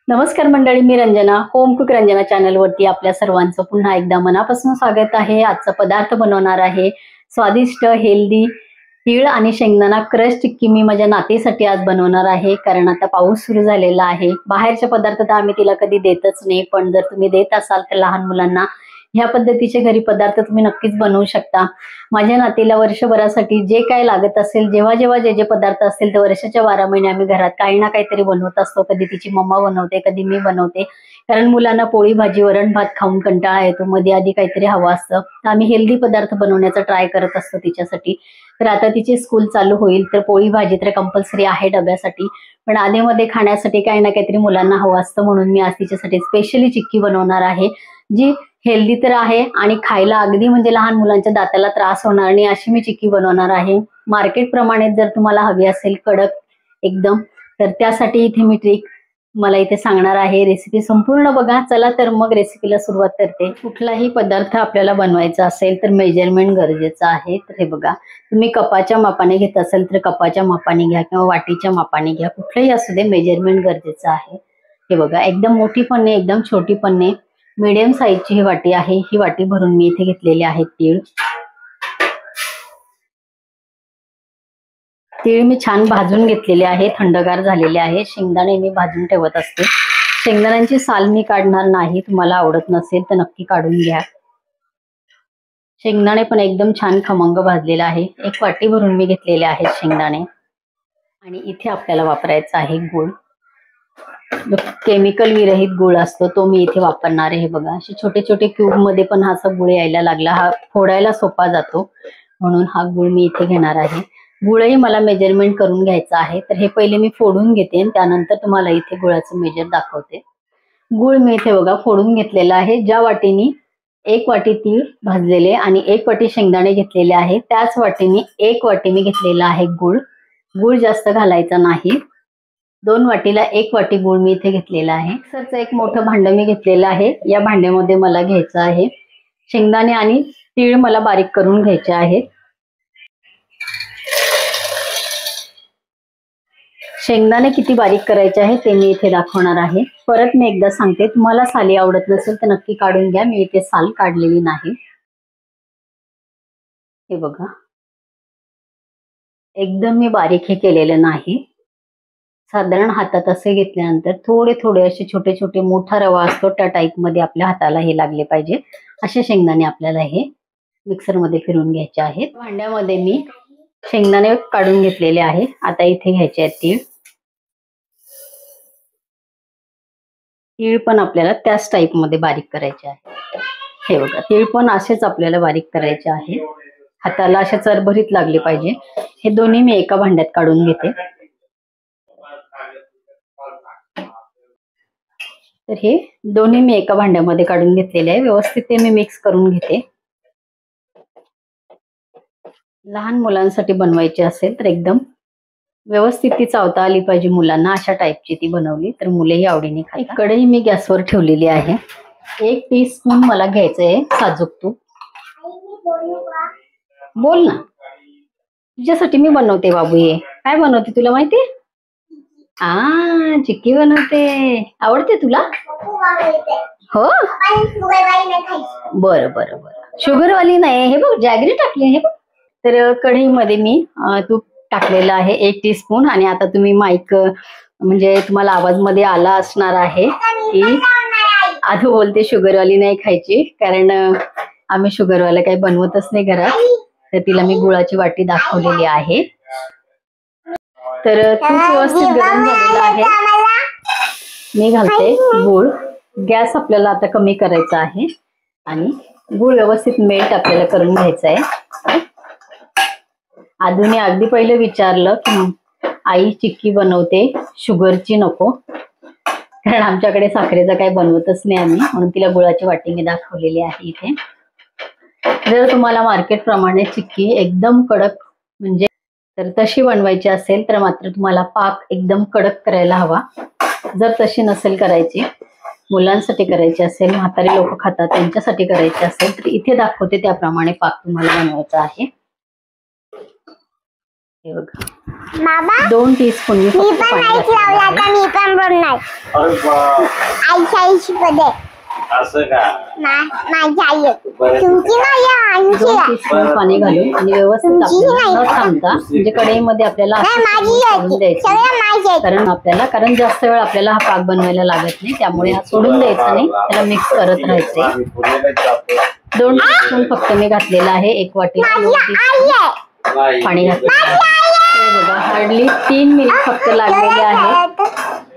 नमस्कार मंडळी, मी Ranjana. Home cook Ranjana channel वरती आपल्या सर्वांचं पुन्हा एकदा मनापासून स्वागत आहे. आजचा पदार्थ बनवणार आहे स्वादिष्ट हेल्दी तीळ आणि शेंगदाणा क्रश चिक्की. मी माझ्या नातीसाठी आज बनवणार आहे, कारण आता पाऊस सुरू झालेला आहे. बाहेरचे पदार्थ तर आम्ही तिला कधी देतच नाही, पण जर तुम्ही देत असाल तर लहान मुलांना ह्या पद्धतीचे घरी पदार्थ तुम्ही नक्कीच बनवू शकता. माझ्या नातीला वर्षभरासाठी जे काय लागत असेल, जेव्हा जेव्हा जे पदार्थ असतील ते वर्षाच्या 12 महिने आम्ही घरात काही ना काहीतरी बनवत असतो. कधी तिची मम्मा बनवते, कधी मी बनवते, कारण मुलांना पोळी भाजी वरण भात खाऊन कंटाळा येतो. मध्ये आधी काहीतरी हवं असतं, तर आम्ही हेल्दी पदार्थ बनवण्याचा ट्राय करत असतो तिच्यासाठी. तर आता तिची स्कूल चालू होईल, तर पोळी भाजी तर कंपल्सरी आहे डब्यासाठी, पण आधीमध्ये खाण्यासाठी काही ना काहीतरी मुलांना हवं असतं. म्हणून मी आज तिच्यासाठी स्पेशली चिक्की बनवणार आहे, जी हेल्दी तर आहे आणि खायला अगदी म्हणजे लहान मुलांच्या दाताला त्रास होणार नाही अशी मी चिक्की बनवणार आहे. मार्केट प्रमाणे जर तुम्हाला हवी असेल कडक एकदम, तर त्यासाठी इथे मी ट्रिक मला इथे सांगणार आहे. रेसिपी संपूर्ण बघा. चला तर मग रेसिपीला सुरुवात करते. कुठलाही पदार्थ आपल्याला बनवायचा असेल तर मेजरमेंट गरजेचं आहे. तर हे बघा, तुम्ही कपाच्या मापाने घेत असेल तर कपाच्या मापाने घ्या किंवा वाटीच्या मापाने घ्या, कुठलंही असू दे, मेजरमेंट गरजेचं आहे. हे बघा, एकदम मोठी पण नाही, एकदम छोटी पण नाही, मीडियम साईजची ही वाटी आहे. ही वाटी भरून मी इथे घेतलेली आहे तीळ. तीळ मी छान भाजून घेतलेले आहे, थंडगार झालेले आहे. शेंगदाणे मी भाजून ठेवत असते. शेंगदाण्यांची साल मी काढणार नाही, तुम्हाला आवडत नसेल तर नक्की काढून घ्या. शेंगदाणे पण एकदम छान खमंग भाजलेला आहे. एक वाटी भरून मी घेतलेले आहेत शेंगदाणे. आणि इथे आपल्याला वापरायचा आहे गुळ. केमिकल विरहित गुळ असतो तो मी इथे वापरणार आहे. बघा, असे छोटे छोटे क्यूब मध्ये पण हा गुळ यायला लागला. हा फोडायला सोपा जातो, म्हणून हा गुळ मी इथे घेणार आहे. गुळही मला मेजरमेंट करून घ्यायचा आहे, तर हे पहिले मी फोडून घेते आणि त्यानंतर तुम्हाला इथे गुळाचं मेजर दाखवते. गुळ मी इथे बघा फोडून घेतलेला आहे. ज्या वाटीनी एक वाटी तीळ भाजलेले आणि एक वाटी शेंगदाणे घेतलेले आहे, त्याच वाटीने एक वाटी मी घेतलेला आहे गुळ. गुळ जास्त घालायचा नाही. 2 वाटीला 1 वाटी गुळ मी इथे घेतलेला आहे. मिक्सरचं एक मोठं भांड मी घेतलेलं आहे. या भांड्यामध्ये मला घ्यायचं आहे शेंगदाणे आणि तीळ मला बारीक करून घ्यायचे आहेत. शेंगदाणे किती बारीक करायचे आहे ते मी इथे दाखवणार आहे. परत मी एकदा सांगते, तुम्हाला साली आवडत नसेल तर नक्की काढून घ्या. मी इथे साल काढलेली नाही. हे बघा, एकदम मी बारीक हे केलेलं नाही. साधारण हातात असे घेतल्यानंतर थोडे थोडे असे छोटे छोटे, मोठा रवा असतो त्या टाईप मध्ये आपल्या हाताला हे लागले पाहिजे. असे शेंगदाणे आपल्याला हे मिक्सर मध्ये फिरवून घ्यायचे आहेत. भांड्यामध्ये मी शेंगदाणे काढून घेतलेले आहे. आता इथे घ्यायचे आहेत तीळ. तीळ पण आपल्याला त्याच टाईप मध्ये बारीक करायचे आहे. हे बघा, तीळ पण असेच आपल्याला बारीक करायचे आहे. हाताला असे चरभरीत लागले पाहिजे. हे दोन्ही मी एका भांड्यात काढून घेते. तर हे दोन्ही मी एका भांड्यामध्ये काढून घेतलेले आहे. व्यवस्थित ते मी मिक्स करून घेते. लहान मुलांसाठी बनवायची असेल तर एकदम व्यवस्थित ती चावता आली पाहिजे मुलांना. अशा टाईपची ती बनवली तर मुलेही आवडीने खातात. कढई मी गॅसवर ठेवलेली आहे. 1 टीस्पून मला घ्यायचं आहे साजूक तूप. बोल ना, तुझ्यासाठी मी बनवते बाबू. हे काय बनवते तुला माहितीये? चिक्की बनवते. आवडते तुला? हो, बरं बरं बरं. शुगरवाली नाही. हे बघ, जॅगरी टाकली. हे बघ. तर कढईमध्ये मी तूप टाकलेलं आहे 1 टीस्पून. आणि आता तुम्ही माईक म्हणजे तुम्हाला आवाज मध्ये आला असणार आहे की आधू बोलते शुगरवाली नाही खायची, कारण आम्ही शुगरवाला काही बनवतच नाही घरात. तर तिला मी गुळाची वाटी दाखवलेली आहे. तर तूप व्यवस्थित गरम झालेलं आहे. मी घालते गुळ. गॅस आपल्याला आता कमी करायचा आहे आणि गुळ व्यवस्थित मेल्ट आपल्याला करून घ्यायचा आहे. आधुने अगदी पहिले विचारलं की आई चिक्की बनवते, शुगरची नको, कारण आमच्याकडे साखरेचं काही बनवतच नाही आम्ही, म्हणून तिला गुळाची वाटी मी दाखवलेली आहे इथे. जर तुम्हाला मार्केट प्रमाणे चिक्की एकदम कडक म्हणजे तर तशी बनवायची असेल तर मात्र तुम्हाला पाक एकदम कडक करायला हवा. जर तशी नसेल करायची, मुलांसाठी करायची असेल, म्हातारी लोक खातात त्यांच्यासाठी करायची असेल, तर इथे दाखवते त्याप्रमाणे पाक तुम्हाला बनवायचा आहे. हे बघा बाबा 2 टीस्पून मी पण नाहीच लावला आता मी पण बनणार. अरे बाप, आईची पदे असं का? माझी आई तुमची नाही आईची 2 टीस्पून पाणी घालून आणि व्यवस्थित आपल्याला न थांबता म्हणजे कढईमध्ये आपल्याला माझी सोडून द्यायचं सगळ्या माझ्या कारण जास्त वेळ आपल्याला हा पाक बनवायला लागत नाही, त्यामुळे हा सोडून द्यायचा नाही, त्याला मिक्स करत राहायचंय. 2 टीस्पून फक्त मी घातलेला आहे. 1 वाटी 2 टीस्पून पाणी घातलेलं आहे. बघा हार्डली 3 मिनिट फक्त लागलेले आहेत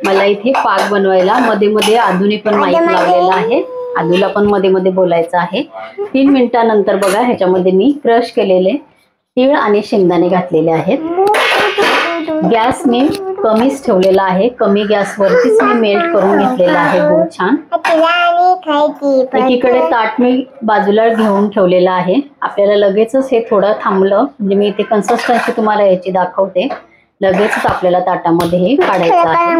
मला इथे पाक बनवायला. मध्ये मध्ये आदूने पण माईक लावलेला आहे, आदूला पण मध्ये मध्ये बोलायचं आहे. 3 मिनिटानंतर बघा ह्याच्यामध्ये मी क्रश केलेले तीळ आणि शेंगदाणे घातलेले आहेत. गॅस मी कमीच ठेवलेला आहे, कमी गॅसवरतीच मी मेल्ट करून घेतलेला आहे गूळ छान. एकीकडे ताट मी बाजूला घेऊन ठेवलेला आहे. आपल्याला लगेचच हे थोडं थांबलं म्हणजे मी इथे कन्सिस्टन्सी तुम्हाला याची दाखवते. लगेचच आपल्याला ताटामध्ये हे काढायचं आहे.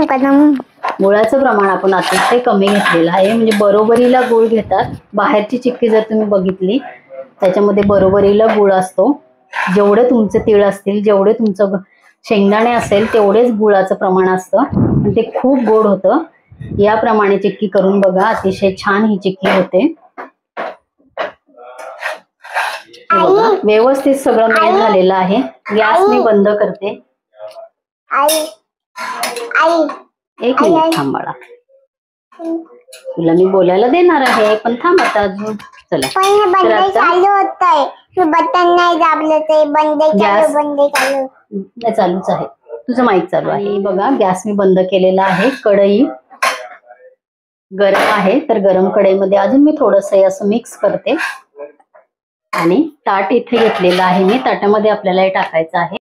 गुळाचं प्रमाण आपण अतिशय कमी घेतलेलं आहे, म्हणजे बरोबरीला गुळ घेतात. बाहेरची चिक्की जर तुम्ही बघितली त्याच्यामध्ये बरोबरीला गुळ असतो. जेवढे तुमचे तीळ असतील, जेवढे तुमचं शेंगदाणे असेल तेवढेच गुळाचं प्रमाण असतं आणि ते खूप गोड होतं. याप्रमाणे चिक्की करून बघा, अतिशय छान ही चिक्की होते. बघा व्यवस्थित सगळं मेल्ट झालेलं आहे. गॅस मी बंद करते. एक मिनिट थांब बाळा, तुला मी बोलायला देणार आहे पण थांब आता अजून. चला गॅस चालूच आहे, तुझं माईक चालू आहे. बघा गॅस मी बंद केलेला आहे. कढई गरम आहे, तर गरम कढईमध्ये अजून मी थोडस असं मिक्स करते आणि ताट इथे घेतलेलं आहे मी. ताटामध्ये आपल्याला हे टाकायचं आहे.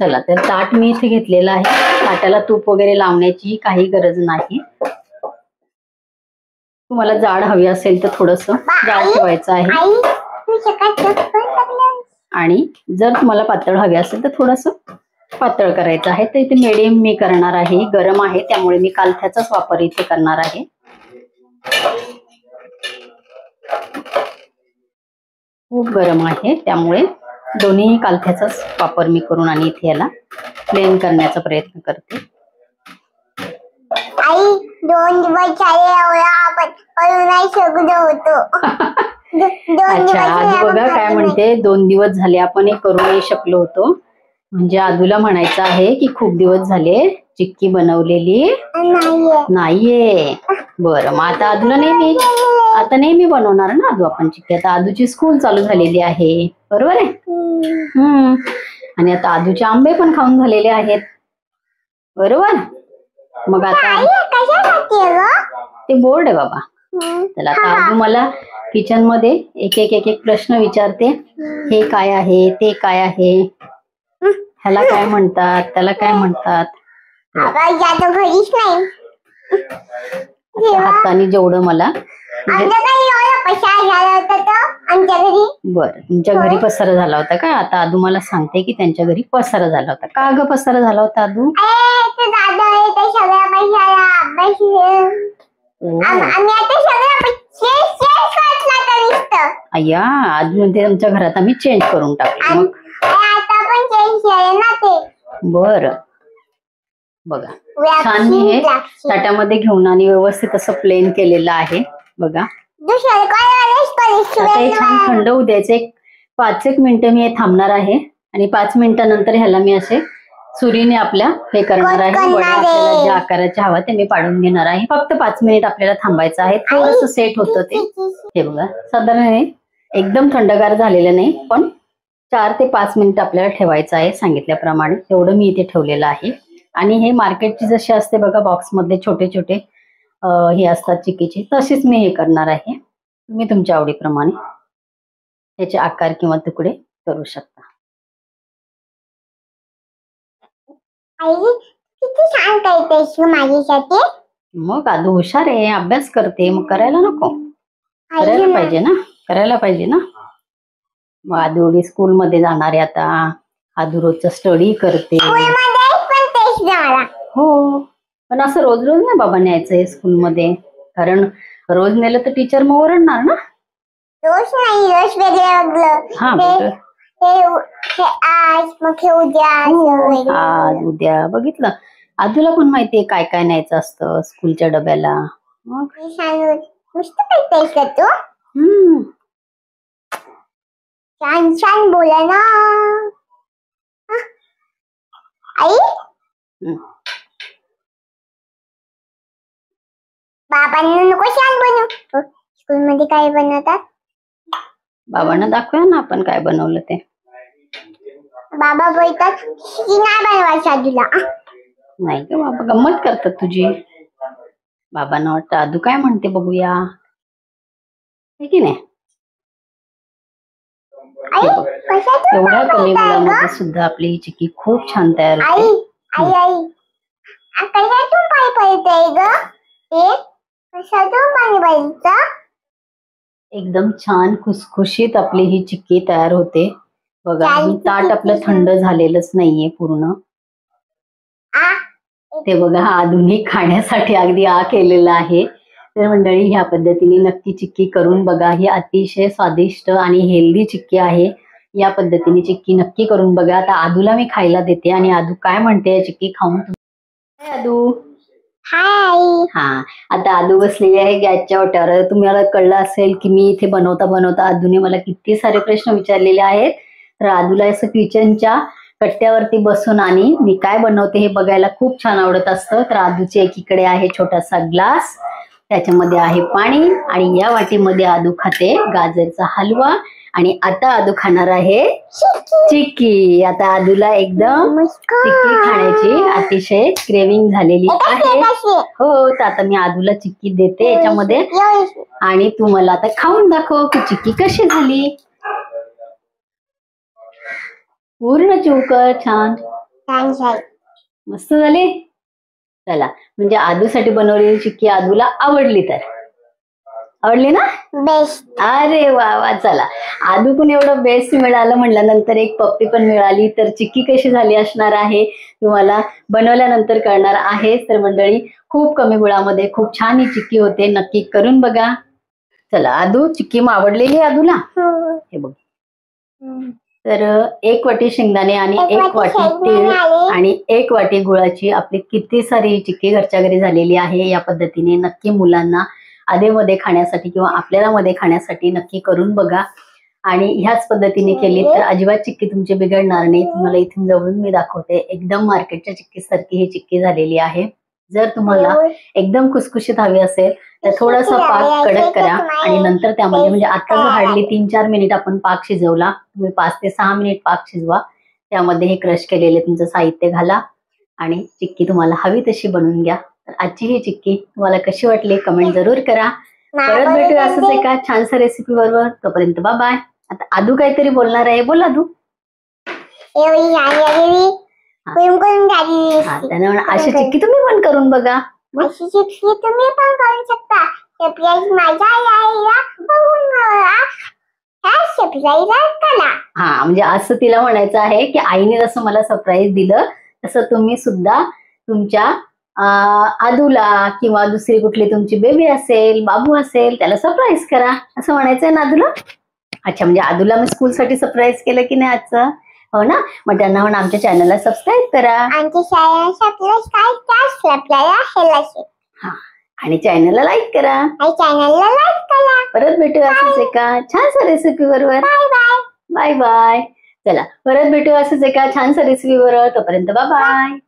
चला तर ताट मी इथे घेतलेलं आहे. ताटाला तूप वगैरे लावण्याची काही गरज नाही. तुम्हाला जाड हवी असेल तर थोडस जाड ठेवायचं आहे आणि जर तुम्हाला पातळ हवी असेल तर थोडस पातळ करायचं आहे. तर इथे मिडियम मी करणार आहे. गरम आहे त्यामुळे मी कालथ्याचाच वापर इथे करणार आहे. खूप गरम आहे त्यामुळे दोन्ही कालथ्याचाच वापर मी करून आणि इथे याला प्लेन करण्याचा प्रयत्न करते. आई 2 दिवस अच्छा आदू बघा काय म्हणते, 2 दिवस झाले आपण हे करू नाही शकलो होतो. म्हणजे आदूला म्हणायचं आहे की खूप दिवस झाले चिक्की बनवलेली नाहीये. बरं, मग आता आदूला नेहमी बनवणार ना आदू आपण चिक्की. आता आदूची स्कूल चालू झालेली आहे, बरोबर आहे. आणि आता आदूचे आंबे पण खाऊन झालेले आहेत, बरोबर. मग आता ते बोर्ड आहे बाबा. चला आता आदू मला किचन मध्ये एक एक प्रश्न विचारते. हे काय आहे, ते काय आहे, ह्याला काय म्हणतात, त्याला काय म्हणतात. हाताने जेवढं मला बरं. तुमच्या घरी पसारा झाला होता का? आता आदू मला सांगते की त्यांच्या घरी पसारा झाला होता. का ग पसारा झाला होता आदू? अय्या आदू म्हणते आमच्या घरात आम्ही चेंज करून टाकू. मग बर बघा छान मी हे ताटामध्ये घेऊन आणि व्यवस्थित असं प्लेन केलेलं आहे बघा. आता हे छान थंड होऊ द्यायचं. 5 मिनिटं मी हे थांबणार आहे आणि 5 मिनिटानंतर ह्याला मी असे सुरीने आपल्या हे करणार आहे. वड्या आपल्याला ज्या आकाराचे हवा ते मी पाडून घेणार आहे. फक्त 5 मिनिट आपल्याला थांबायचं आहे. थोडंसं सेट होतं ते. हे बघा साधारण हे एकदम थंडगार झालेलं नाही, पण 4 ते 5 मिनिट आपल्याला ठेवायचं आहे सांगितल्याप्रमाणे. एवढं मी इथे ठेवलेलं आहे. आणि हे मार्केटची जशी असते बघा बॉक्स मधले छोटे छोटे हे असतात चिक्कीचे, तसेच मी हे करणार आहे. तुम्ही तुमच्या आवडीप्रमाणे याचे आकार किंवा तुकडे करू शकता. मग आदू हुशार आहे, अभ्यास करते, मग करायला नको? करायला पाहिजे ना, करायला पाहिजे ना. मग आदू एवढी स्कूल मध्ये जाणार आहे आता. आदू रोजचा स्टडी करते. हो पण असं रोज रोज नाही बाबा न्यायचंय स्कूल मध्ये, कारण रोज नेलं तर टीचर मग ओरडणार ना. रोज नाही, रोज वेगळं. हा हे आज मग हे उद्या असं वेगळं. आज उद्या बघितलं. आदूला पण माहितीये काय काय न्यायचं असतं स्कूलच्या डब्याला. मग हे छान मस्त करतेस का तू? छान छान बोला ना. हा? आई बाबांना नको छान बनव. स्कूलमध्ये काय बनवतात? बाबांना दाखवूया ना आपण काय बनवलं ते. बाबा बोलतात की नाही बनवायचं तुला. नाही का बाबा गंमत करतात तुझी. बाबांना वाटतं आदू काय म्हणते बघूया, है की नाही. आई कशातून एवढ्या पाय कमी पडताय वेळामध्ये ग? सुद्धा आपली ही चिक्की खूप छान तयार आई होते. आई आई कशातून पाय पडताय ग? हे कशातून पाणी पडतं? एकदम छान खुसखुशीत आपली ही चिक्की तयार होते बघा. ही ताट आपलं थंड झालेलंच नाहीये पूर्ण. आ ते बघा हा आधुनिक खाण्यासाठी अगदी केलेला आहे. तर मंडळी ह्या पद्धतीने नक्की चिक्की करून बघा. ही अतिशय स्वादिष्ट आणि हेल्दी चिक्की आहे. या पद्धतीने चिक्की नक्की करून बघा. आता आदूला मी खायला देते आणि आदू काय म्हणते चिक्की खाऊन. आदू हाय आई. हा आता आदू बसलेली आहे गॅसच्या ओट्यावर. तुम्हाला कळलं असेल की मी इथे बनवता बनवता आदूने मला किती सारे प्रश्न विचारलेले आहेत. तर आदूला असं किचनच्या कट्ट्यावरती बसून आणि मी काय बनवते हे बघायला खूप छान आवडत असतं. तर आदूच्या एकीकडे आहे छोटासा ग्लास, त्याच्यामध्ये आहे पाणी आणि या वाटीमध्ये आदू खाते गाजरचा हलवा आणि आता आदू खाणार आहे चिक्की. आता आदूला एकदम चिक्की खाण्याची अतिशय क्रेविंग झालेली आहे. हो तर आता मी आदूला चिक्की देते याच्यामध्ये आणि तू मला आता खाऊन दाखव की चिक्की कशी झाली. पूर्ण चिवकर छान छान छान मस्त झाली. चला म्हणजे आदूसाठी बनवलेली चिक्की आदूला आवडली तर आवडली ना. बेस्ट. अरे वा वा. चला आदूकून एवढं बेस्ट मिळालं म्हटल्यानंतर एक पप्पी पण मिळाली. तर चिक्की कशी झाली असणार आहे तुम्हाला बनवल्यानंतर कळणार आहे. तर मंडळी खूप कमी गुळामध्ये खूप छान ही चिक्की होते. नक्की करून बघा. चला आदू चिक्की मग आवडलेली आहे आदूला. हे बघ. तर 1 वाटी शेंगदाणे आणि 1 वाटी तीळ आणि 1 वाटी गुळाची आपली किती सारी चिक्की घरच्या घरी झालेली आहे. या पद्धतीने नक्की मुलांना आधेमध्ये खाण्यासाठी किंवा आपल्याला मध्ये खाण्यासाठी नक्की करून बघा. आणि ह्याच पद्धतीने केली तर अजिबात चिक्की तुमची बिघडणार नाही. तुम्हाला इथून जवळून मी दाखवते एकदम मार्केटच्या चिक्कीसारखी ही चिक्की झालेली आहे. जर तुम्हाला एकदम खुसखुशीत हवी असेल तर थोडासा पाक कडक करा आणि नंतर त्यामध्ये म्हणजे आता जो हार्डली 3-4 मिनिट आपण पाक शिजवला, तुम्ही 5 ते 6 मिनिट पाक शिजवा. त्यामध्ये हे क्रश केलेले तुमचं साहित्य घाला आणि चिक्की तुम्हाला हवी तशी बनवून घ्या. तर आजची ही चिक्की तुम्हाला कशी वाटली कमेंट जरूर करा. परत भेटूया असंच एका छानसा रेसिपी बरोबर. तोपर्यंत बाय बाय. आता आदू काहीतरी बोलणार आहे. बोल आदू. त्याने म्हणा अशी चिक्की तुम्ही पण करून बघा. अशी चिक्की तुम्ही पण करू शकता. माझ्या आईला करा. हा म्हणजे असं तिला म्हणायचं आहे की आईने जसं मला सरप्राईज दिलं तसं तुम्ही सुद्धा तुमच्या आदूला किंवा दुसरी कुठली तुमची बेबी असेल बाबू असेल त्याला सरप्राईज करा असं म्हणायचंय ना आदूला. अच्छा म्हणजे आदूला मी स्कूलसाठी सरप्राईज केलं की नाही आजचं. हो ना. मग त्यांना म्हणून आमच्या चॅनलला सबस्क्राईब करा. हा आणि चॅनलला लाईक करा. परत भेटूया असंच एका छानसा रेसिपी बरोबर. Bye bye. चला परत भेटूया असंच एका छानसा रेसिपी बरोबर. तोपर्यंत बाय बाय.